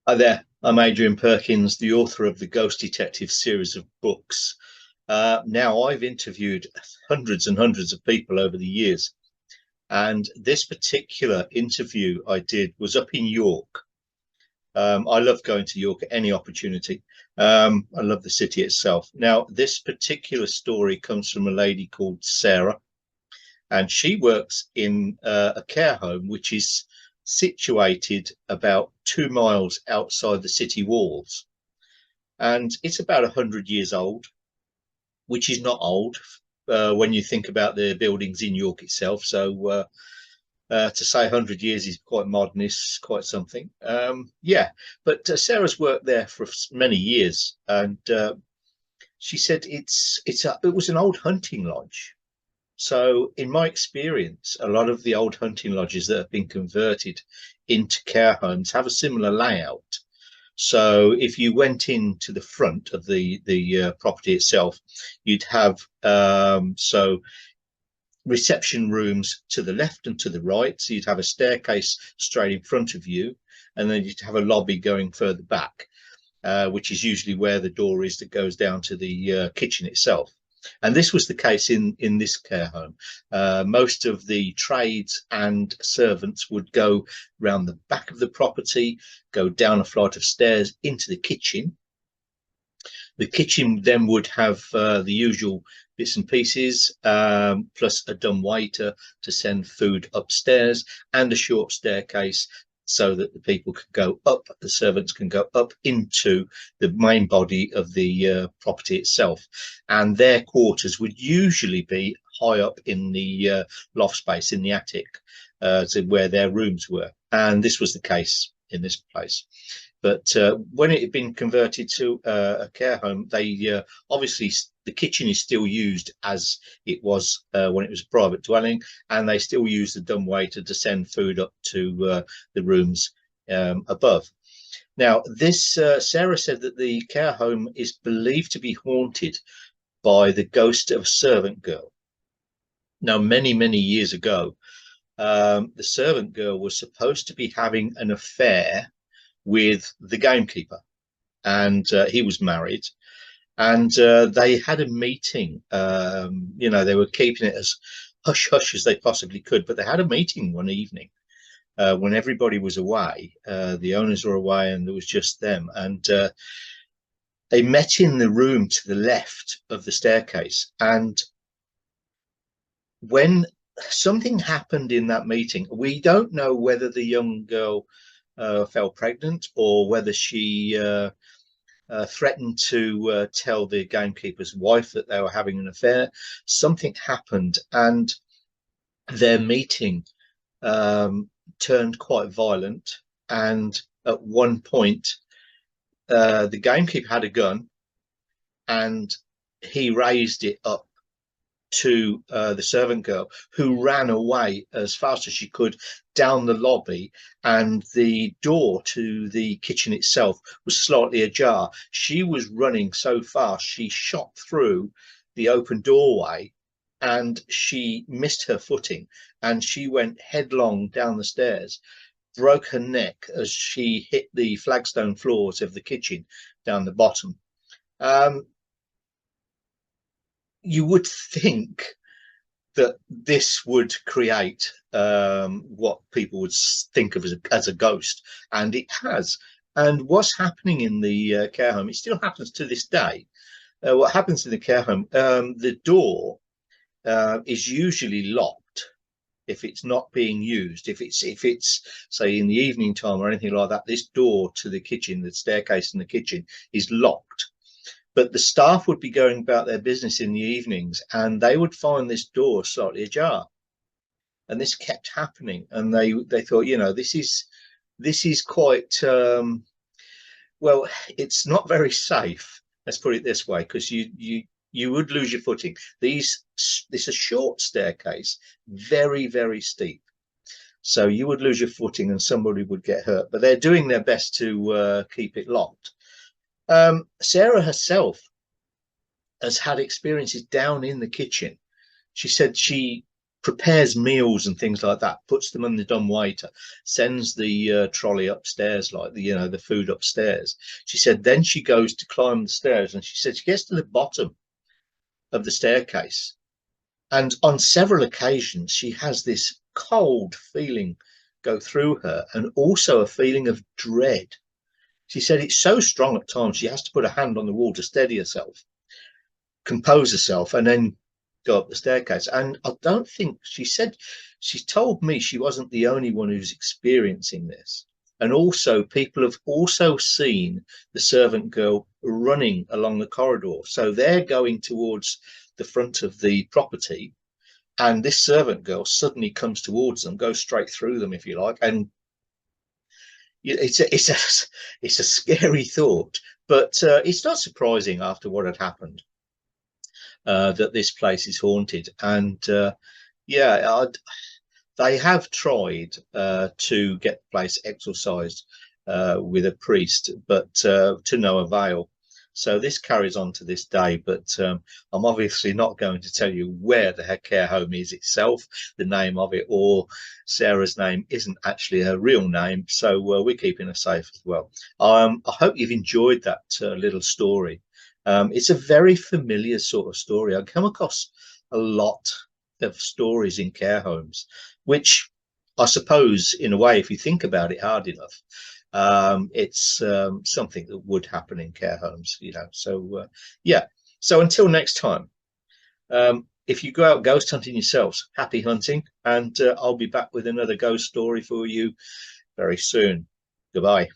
Hi there, I'm Adrian Perkins, the author of the Ghost Detective series of books. Now, I've interviewed hundreds and hundreds of people over the years, and this particular interview I did was up in York. I love going to York at any opportunity. I love the city itself. Now, this particular story comes from a lady called Sarah, and she works in a care home which is situated about 2 miles outside the city walls, and it's about 100 years old, which is not old when you think about the buildings in York itself. So to say 100 years is quite modern, is quite something. Yeah, but Sarah's worked there for many years, and she said it was an old hunting lodge. So, in my experience, a lot of the old hunting lodges that have been converted into care homes have a similar layout. So, if you went into the front of the property itself, you'd have reception rooms to the left and to the right. So you'd have a staircase straight in front of you, and then you'd have a lobby going further back, which is usually where the door is that goes down to the kitchen itself. And this was the case in this care home. Most of the trades and servants would go round the back of the property, go down a flight of stairs into the kitchen. The kitchen then would have the usual bits and pieces, plus a dumb waiter to send food upstairs, and a short staircase so that the people can go up, the servants can go up into the main body of the property itself. And their quarters would usually be high up in the loft space in the attic, to where their rooms were. And this was the case in this place. But when it had been converted to a care home, they obviously, the kitchen is still used as it was when it was a private dwelling, and they still use the dumbwaiter to send food up to the rooms above. Now, this Sarah said that the care home is believed to be haunted by the ghost of a servant girl. Now, many years ago, the servant girl was supposed to be having an affair with the gamekeeper, and he was married, and they had a meeting. They were keeping it as hush hush as they possibly could, but they had a meeting one evening when everybody was away. The owners were away, and there was just them, and they met in the room to the left of the staircase. And when something happened in that meeting, we don't know whether the young girl fell pregnant, or whether she threatened to tell the gamekeeper's wife that they were having an affair. Something happened, and their meeting turned quite violent. And at one point, the gamekeeper had a gun, and he raised it up to the servant girl, who ran away as fast as she could down the lobby, and the door to the kitchen itself was slightly ajar. She was running so fast she shot through the open doorway, and she missed her footing, and she went headlong down the stairs, broke her neck as she hit the flagstone floors of the kitchen down the bottom. You would think that this would create what people would think of as a ghost, and it has. And what's happening in the care home, it still happens to this day. What happens in the care home, the door is usually locked if it's not being used. If it's say in the evening time or anything like that, this door to the kitchen, the staircase in the kitchen, is locked. But the staff would be going about their business in the evenings, and they would find this door slightly ajar, and this kept happening. And they thought, this is quite well, it's not very safe. Let's put it this way, because you would lose your footing. This is a short staircase, very steep. So you would lose your footing, and somebody would get hurt. But they're doing their best to keep it locked. Sarah herself has had experiences down in the kitchen. She said she prepares meals and things like that, puts them on the dumb waiter, sends the trolley upstairs, like the food upstairs. She said then she goes to climb the stairs, and she said she gets to the bottom of the staircase, and on several occasions she has this cold feeling go through her, and also a feeling of dread. She said it's so strong at times she has to put a hand on the wall to steady herself, compose herself, and then go up the staircase. And I don't think, she said, she told me she wasn't the only one who's experiencing this. And also people have also seen the servant girl running along the corridor. So they're going towards the front of the property, and this servant girl suddenly comes towards them, goes straight through them, if you like. And it's a scary thought, but it's not surprising after what had happened that this place is haunted. And yeah, they have tried to get the place exorcised with a priest, but to no avail. So this carries on to this day, but I'm obviously not going to tell you where the care home is itself, the name of it, or Sarah's name isn't actually her real name, so we're keeping her safe as well. I hope you've enjoyed that little story. It's a very familiar sort of story. I come across a lot of stories in care homes, which I suppose, in a way, if you think about it hard enough, it's something that would happen in care homes, So yeah. So until next time, if you go out ghost hunting yourselves, happy hunting, and I'll be back with another ghost story for you very soon. Goodbye.